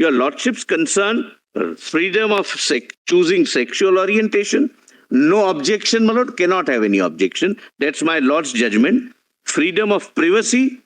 Your Lordship's concern, freedom of choosing sexual orientation, no objection, my lord, cannot have any objection. That's my lord's judgment. Freedom of privacy,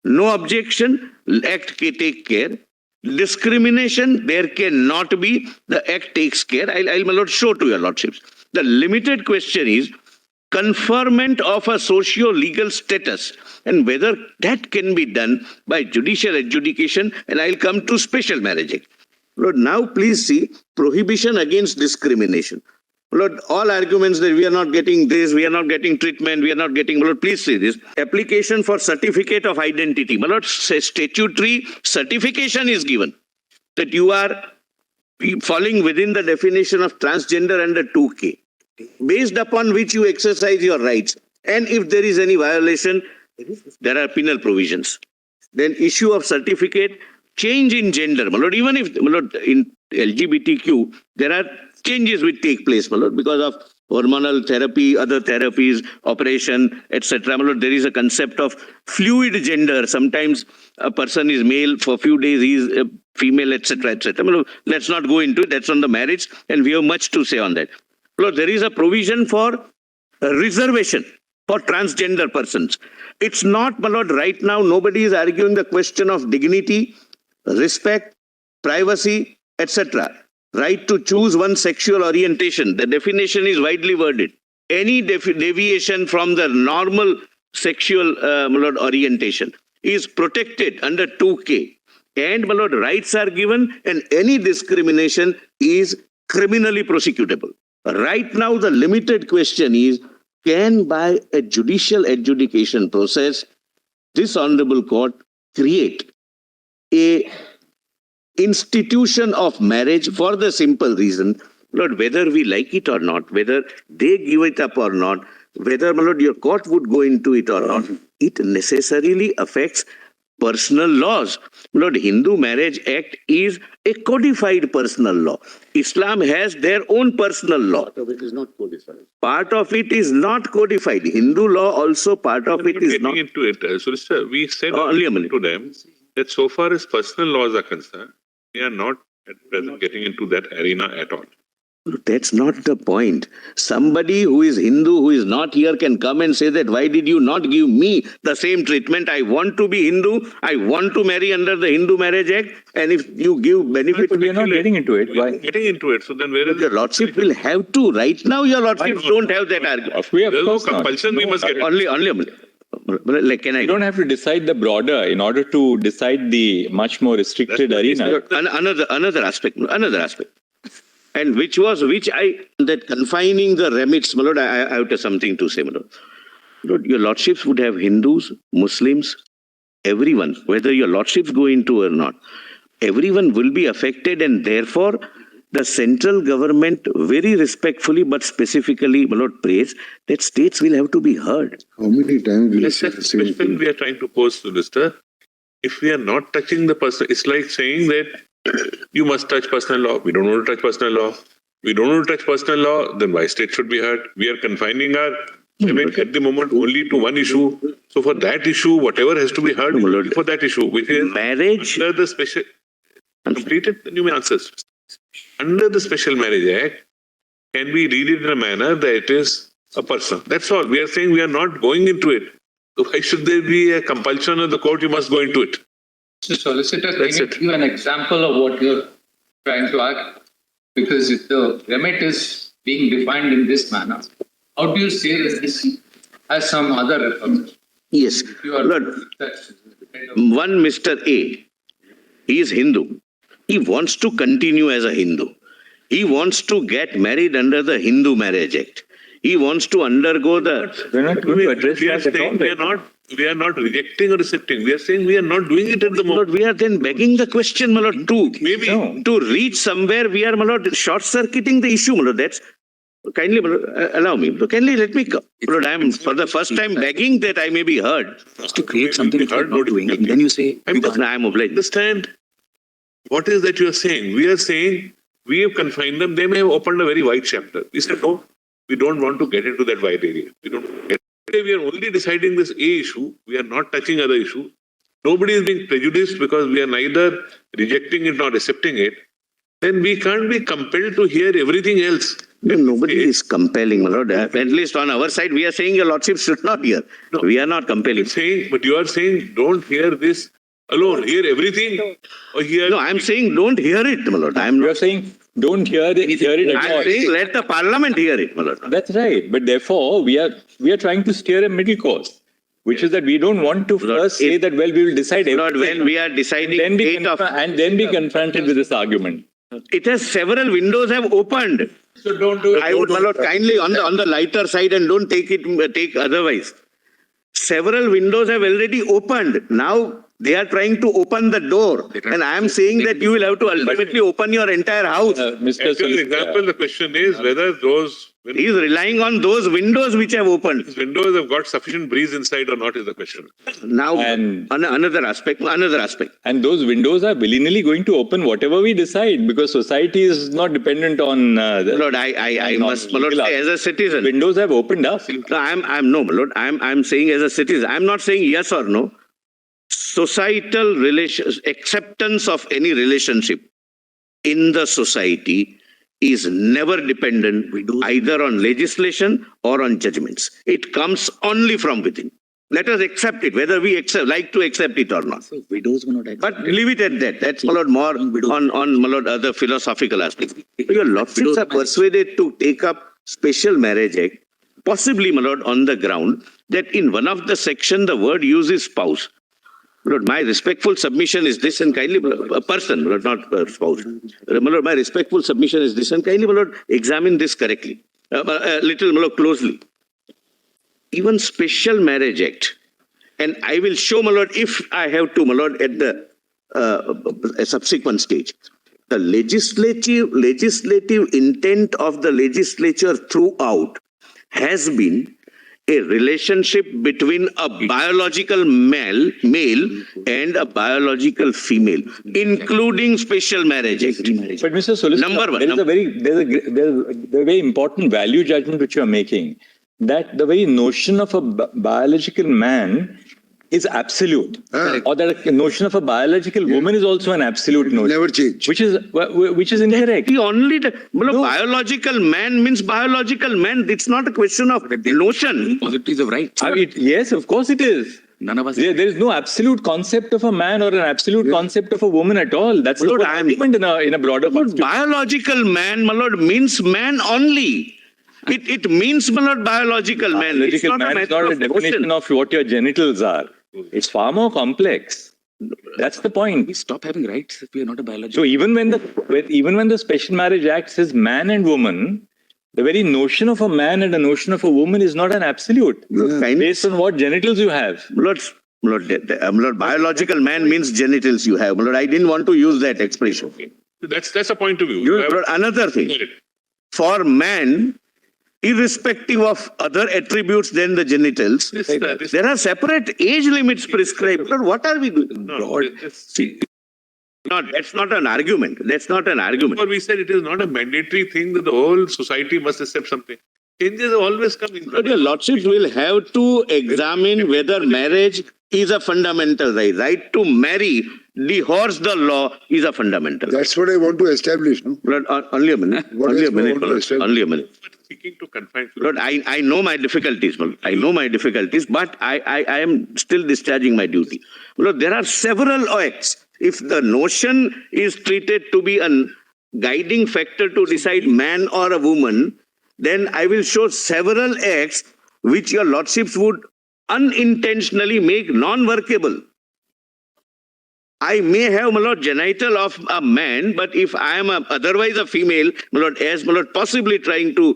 no objection, Act take care. Discrimination, there cannot be, the Act takes care. I'll my lord show to your lordships. The limited question is conferment of a socio-legal status and whether that can be done by judicial adjudication, and I'll come to Special Marriage Act. Lord, now please see prohibition against discrimination. Lord, all arguments that we are not getting this, we are not getting treatment, we are not getting, Lord, please see this. Application for certificate of identity. My Lord, statutory certification is given that you are falling within the definition of transgender under 2K, based upon which you exercise your rights. And if there is any violation, there are penal provisions. Then issue of certificate, change in gender. My Lord, even if, my Lord, in LGBTQ, there are changes which take place, my Lord, because of hormonal therapy, other therapies, operation, etc. My Lord, there is a concept of fluid gender. Sometimes a person is male, for a few days he is female, etc., etc. My Lord, let's not go into it. That's on the marriage, and we have much to say on that. My Lord, there is a provision for reservation for transgender persons. It's not, my Lord, right now nobody is arguing the question of dignity, respect, privacy, etc. Right to choose one's sexual orientation. The definition is widely worded. Any deviation from the normal sexual my Lord, orientation is protected under 2K. And, my Lord, rights are given, and any discrimination is criminally prosecutable. Right now, the limited question is, can by a judicial adjudication process, this Honorable Court create a institution of marriage for the simple reason, Lord, whether we like it or not, whether they give it up or not, whether, my Lord, your court would go into it or not, it necessarily affects personal laws. Lord, Hindu Marriage Act is a codified personal law. Islam has their own personal law. Part of it is not codified. Part of it is not codified. Hindu law also, part of it is not. Into it. Solicitor, we said only a minute to them that so far as personal laws are concerned, we are not at present getting into that arena at all. That's not the point. Somebody who is Hindu, who is not here, can come and say that, why did you not give me the same treatment? I want to be Hindu. I want to marry under the Hindu Marriage Act. And if you give benefit... But we are not getting into it. Why? Getting into it. So then where is... Your Lordship will have to. Right now, your Lordships don't have that argument. We have no compulsion. We must get only a minute. Like, can I? You don't have to decide the broader in order to decide the much more restricted arena. Another aspect. And that confining the remits, my Lord, I have to something to say, my Lord. Lord, your Lordships would have Hindus, Muslims, everyone, whether your Lordships go into or not, everyone will be affected, and therefore the central government very respectfully but specifically, my Lord, prays that states will have to be heard. How many times will you That's say the the same question thing? we are trying to pose, Solicitor. If we are not touching the person, it's like saying that you must touch personal law. We don't want to touch personal law. We don't want to touch personal law, then why state should be heard? We are confining our at the moment only to one issue. So for that issue, whatever has to be heard for that issue, which is marriage under the special... Completed, then you may answer. Under the Special Marriage Act, can we read it in a manner that it is a person? That's all. We are saying we are not going into it. So why should there be a compulsion of the court? You must go into it. So, Solicitor, can That's you it. give an example of what you're trying to argue? Because if the remit is being defined in this manner, how do you say that this has some other reference? yes. You are Lord, one Mr. A, he is Hindu. He wants to continue as a Hindu. He wants to get married under the Hindu Marriage Act. He wants to undergo the... We're not going to address We are that at all. saying we are not rejecting or accepting. We are saying we are not doing it at the Lord, moment. we are then begging the question, my Lord, to Maybe. No. to reach somewhere, we are, my Lord, short-circuiting the issue, my Lord. That's... Kindly, my Lord, allow me. Kindly let me... Lord, I am for the first time begging that I may be heard. To create something which we are not doing, and then you say, I'm just I am obliged. understand what is that you are saying. We are saying we have confined them. They may have opened a very wide chapter. We said, no, we don't want to get into that wide area. We don't get. We are only deciding this A issue. We are not touching other issues. nobody is being prejudiced because we are neither rejecting it nor accepting it, then we can't be compelled to hear everything else. No, nobody is compelling, my lord. At least on our side, we are saying your lordship should not hear. No. We are not compelling. But you are saying don't hear this alone, hear everything. Or hear. No, I'm saying don't hear it, my lord. I'm You are not. saying don't hear it at all. I'm saying let the parliament hear it, my lord. That's right. But therefore, we are trying to steer a middle course, which is that we don't want to first say that, well, we will decide Lord, everything. when we are deciding Then be date of, then be confronted with this argument. it has several windows have opened. So don't do it. I would, my lord, kindly on the lighter side and don't take otherwise. Several windows have already opened. Now they are trying to open the door, and I am saying that you will have to ultimately open your entire house. Mr. Actually, Solicitor, example, the question is whether those He is relying on those windows which have opened. windows have got sufficient breeze inside or not is the question. Now, And- another aspect. and those windows are willy-nilly going to open whatever we decide, because society is not dependent on. Lord, I must, my lord, say as a citizen. Windows have opened up. No, I'm no, my lord. I'm saying as a citizen. I'm not saying yes or no. Societal relations, acceptance of any relationship in the society is never dependent either on legislation or on judgments. It comes only from within. Let us accept it, whether we like to accept it or not. So widows will not But leave it at that. That's, my lord, more on my lord, other philosophical aspects. Your lordships are persuaded to take up Special Marriage Act, possibly, my lord, on the ground that in one of the section the word used is spouse. My lord, my respectful submission is this, and kindly, a person, my lord, not a spouse. My lord, my respectful submission is this, and kindly, my lord, examine this correctly, a little, my lord, closely. Even Special Marriage Act, and I will show, my lord, if I have to, my lord, at the a subsequent stage. The legislative intent of the legislature throughout has been a relationship between a biological male and a biological female, including Special Marriage Act. But Mr. Solicitor, Number one. there's a very important value judgment which you are making, that the very notion of a biological man is absolute, or that a notion of a biological woman is also an absolute notion. Never change. Which is incorrect. The only biological man means biological man. It's not a question of notion. Positives of right. Yes, of course it is. None of us. There is no absolute concept of a man or an absolute concept of a woman at all. That's Lord, the argument in a broader context. Biological man, my lord, means man only. It means, my lord, biological man. It's Biological not a man is matter not a of definition notion. of what your genitals are. It's far more complex. That's the point. We stop having rights if we are not a biological. So even when the Special Marriage Act says man and woman, the very notion of a man and a notion of a woman is not an absolute, based on what genitals you have. Lord, biological man means genitals you have. Lord, I didn't want to use that expression. That's a point of view. Lord, another thing, for man, irrespective of other attributes than the genitals, there are separate age limits prescribed. Lord, what are we doing? No, that's not an argument. That's not an argument. Or we said it is not a mandatory thing that the whole society must accept something. Changes have always come in. But your lordships will have to examine whether marriage is a fundamental right. Right to marry, divorce the law is a fundamental right. That's what I want to establish. No? Lord, only a minute. What Only a else do you minute. want to Lord, establish? only a minute. Seeking to confine. Lord, I know my difficulties. Lord. I know my difficulties, but I am still discharging my duty. Lord, there are several acts. If the notion is treated to be a guiding factor to decide man or a woman, then I will show several acts which your lordships would unintentionally make non-workable. I may have, my lord, genital of a man, but if I am otherwise a female, my lord, as my lord possibly trying to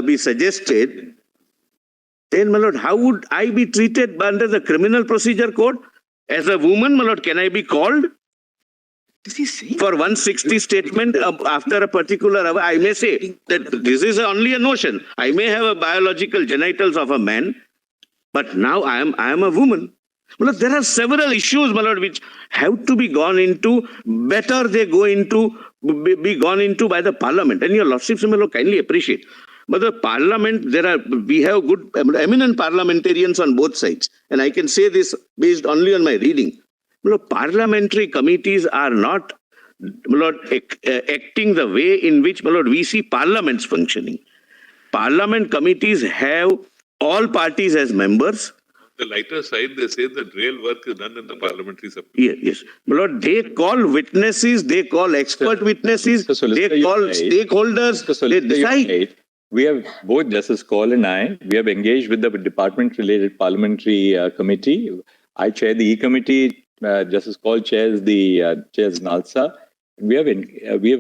be suggested, then, my lord, how would I be treated under the Criminal Procedure Code? As a woman, my lord, can I be called? Is he saying? For 160 statement after a particular hour, I may say that this is only a notion. I may have a biological genitals of a man, but now I am a woman. Well, there are several issues, my lord, which have to be gone into. Better they go into be gone into by the parliament. And your lordships, my lord, kindly appreciate. But the parliament, we have good eminent parliamentarians on both sides, and I can say this based only on my reading. Parliamentary committees are not acting the way in which we see parliaments functioning. Parliament committees have all parties as members. The lighter side, they say that real work is done in the parliamentary subcommittee. Yes. They call witnesses, they call expert witnesses, they call stakeholders, they decide. We have, both Justice Kaul and I, we have engaged with the department-related parliamentary committee. I chair the E-committee, Justice Kaul chairs NALSA. We have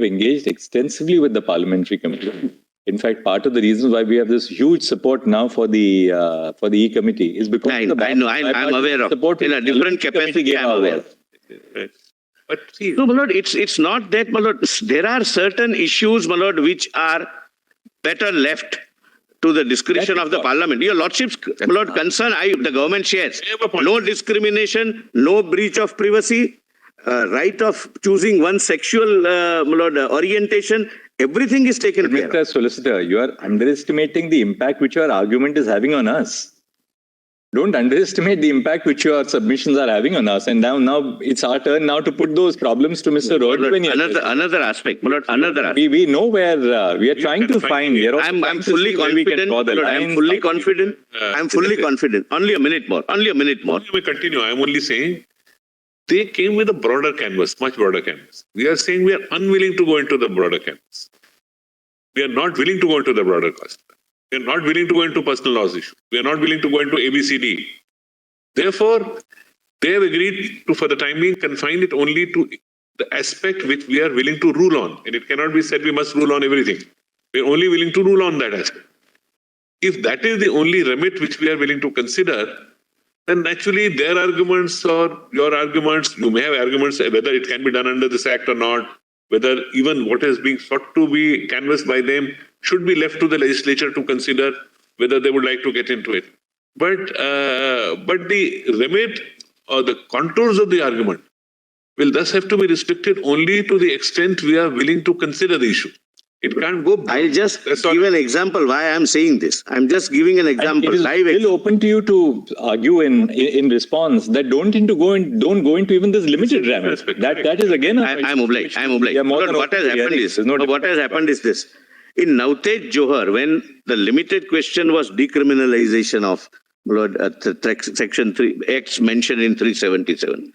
engaged extensively with the parliamentary committee. In fact, part of the reason why we have this huge support now for the E-committee is because I know, I'm aware of. In a different capacity, I'm aware. But see, no, my lord, it's not that, my lord. There are certain issues, my lord, which are better left to the discretion of the parliament. Your lordship's, my lord, concern, the government shares. No discrimination, no breach of privacy, right of choosing one sexual orientation. Everything is taken care of. Mr. Solicitor, you are underestimating the impact which your argument is having on us. Don't underestimate the impact which your submissions are having on us. And now it's our turn now to put those problems to Mr. Rohit. Another aspect. Another aspect. We know where we are trying to find. I'm fully confident. I'm fully confident. I'm fully confident. Only a minute more. Let me continue. I'm only saying they came with a broader canvas, much broader canvas. We are saying we are unwilling to go into the broader canvas. We are not willing to go into the broader cost. We are not willing to go into personal laws issue. We are not willing to go into ABCD. Therefore, they have agreed to, for the time being, confine it only to the aspect which we are willing to rule on. And it cannot be said we must rule on everything. We are only willing to rule on that aspect. If that is the only remit which we are willing to consider, then naturally their arguments or your arguments, you may have arguments whether it can be done under this act or not, whether even what is being sought to be canvassed by them should be left to the legislature to consider whether they would like to get into it. But the remit or the contours of the argument will thus have to be restricted only to the extent we are willing to consider the issue. It can't go. I'll just give an example why I'm saying this. I'm just giving an example. It is still open to you to argue in response that don't go into even this limited remit. That is again. I'm obliged. Yeah, what has happened is this. In Navtej Johar, when the limited question was decriminalization of Section 3 X mentioned in 377,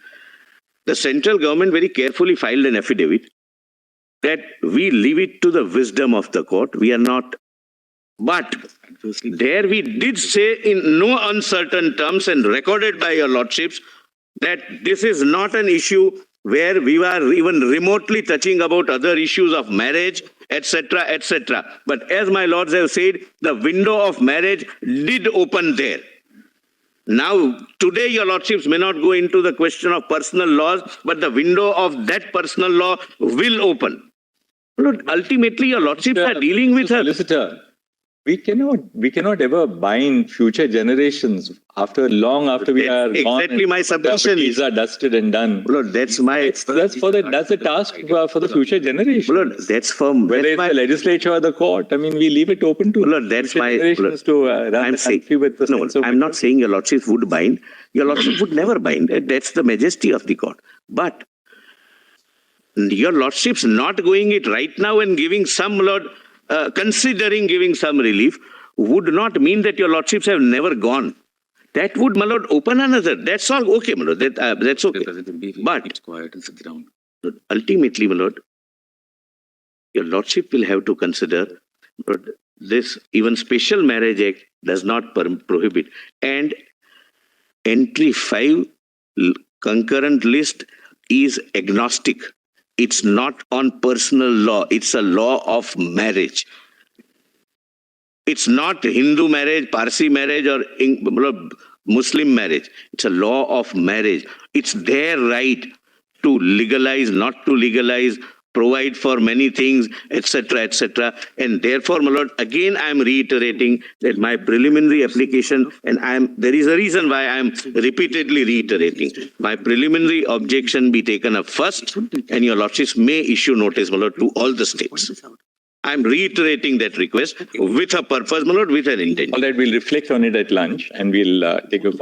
the central government very carefully filed an affidavit that we leave it to the wisdom of the court. We are not. But there we did say in no uncertain terms and recorded by your lordships that this is not an issue where we were even remotely touching about other issues of marriage, etc., etc. But as my lords have said, the window of marriage did open there. Now, today your lordships may not go into the question of personal laws, but the window of that personal law will open. Lord, ultimately, your lordships are dealing with her. Solicitor, we cannot ever bind future generations long after we are gone. Exactly my submission is dusted and done. Lord, that's the task for the future generation. Lord, that's for whether it's the legislature or the court. I mean, we leave it open to Lord, that's my generations to run the country with the No, I'm not saying your lordships would bind. Your lordship would never bind. That's the majesty of the court. But your lordships not going it right now and giving some considering giving some relief would not mean that your lordships have never gone. That would, my lord, open another. That's all okay, my lord. That's okay. But it's quiet and sit down. Ultimately, my lord, your lordship will have to consider this. Even Special Marriage Act does not prohibit. And entry 5 concurrent list is agnostic. It's not on personal law. It's a law of marriage. It's not Hindu marriage, Parsi marriage, or Muslim marriage. It's a law of marriage. It's their right to legalize, not to legalize, provide for many things, etc., etc. And therefore, my lord, again, I am reiterating that my preliminary application, and there is a reason why I am repeatedly reiterating, my preliminary objection be taken up first, and your lordships may issue notice, my lord, to all the states. I am reiterating that request with a purpose, my lord, with an intent. All right, we'll reflect on it at lunch, and we'll take a